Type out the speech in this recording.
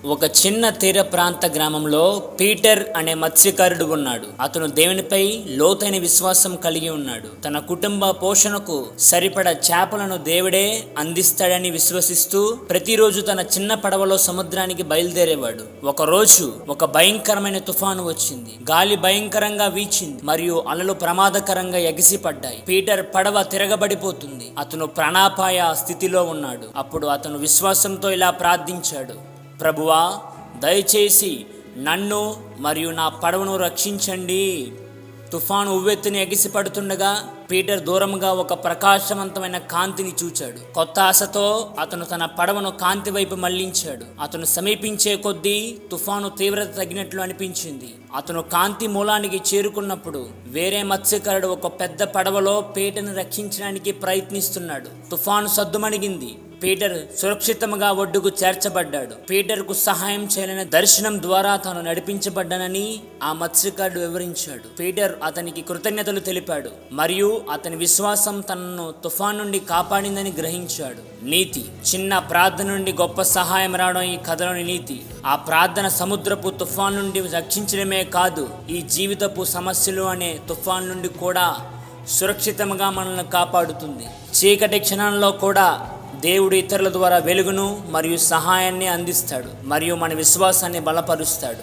ఒక చిన్న తీర ప్రాంత గ్రామంలో పీటర్ అనే మత్స్యకారుడు ఉన్నాడు. అతను దేవునిపై లోతైన విశ్వాసం కలిగి ఉన్నాడు. తన కుటుంబ పోషణకు సరిపడా చేపలను దేవుడే అందిస్తాడని విశ్వసిస్తూ ప్రతిరోజు తన చిన్న పడవలో సముద్రానికి బయలుదేరేవాడు. ఒకరోజు ఒక భయంకరమైన తుఫాను వచ్చింది. గాలి భయంకరంగా వీచింది మరియు అలలు ప్రమాదకరంగా ఎగిసిపడ్డాయి. పీటర్ పడవ తిరగబడిపోతుంది. అతను ప్రాణాపాయ స్థితిలో ఉన్నాడు. అప్పుడు అతను విశ్వాసంతో ఇలా ప్రార్థించాడు: ప్రభువా, దయచేసి నన్ను మరియు నా పడవను రక్షించండి. తుఫాను ఉవ్వెత్తుని ఎగిసిపడుతుండగా పీటర్ దూరంగా ఒక ప్రకాశవంతమైన కాంతిని చూచాడు. కొత్త ఆశతో అతను తన పడవను కాంతి వైపు మళ్లించాడు. అతను సమీపించే కొద్దీ తుఫాను తీవ్రత తగ్గినట్లు అనిపించింది. అతను కాంతి మూలానికి చేరుకున్నప్పుడు వేరే మత్స్యకారుడు ఒక పెద్ద పడవలో పీటర్ను రక్షించడానికి ప్రయత్నిస్తున్నాడు. తుఫాను సద్దుమణిగింది. పీటర్ సురక్షితంగా ఒడ్డుకు చేర్చబడ్డాడు. పీటర్కు సహాయం చేయాలనే దర్శనం ద్వారా తాను నడిపించబడ్డానని ఆ మత్స్యకారుడు వివరించాడు. పీటర్ అతనికి కృతజ్ఞతలు తెలిపాడు మరియు అతని విశ్వాసం తనను తుఫాను నుండి కాపాడిందని గ్రహించాడు. నీతి: చిన్న ప్రార్థన నుండి గొప్ప సహాయం రావడం ఈ కథలోని నీతి. ఆ ప్రార్థన సముద్రపు తుఫాను నుండి రక్షించడమే కాదు, ఈ జీవితపు సమస్యలు అనే తుఫాను నుండి కూడా సురక్షితంగా మనల్ని కాపాడుతుంది. చీకటి క్షణంలో కూడా దేవుడు ఇతరుల ద్వారా వెలుగును మరియు సహాయాన్ని అందిస్తాడు మరియు మన విశ్వాసాన్ని బలపరుస్తాడు.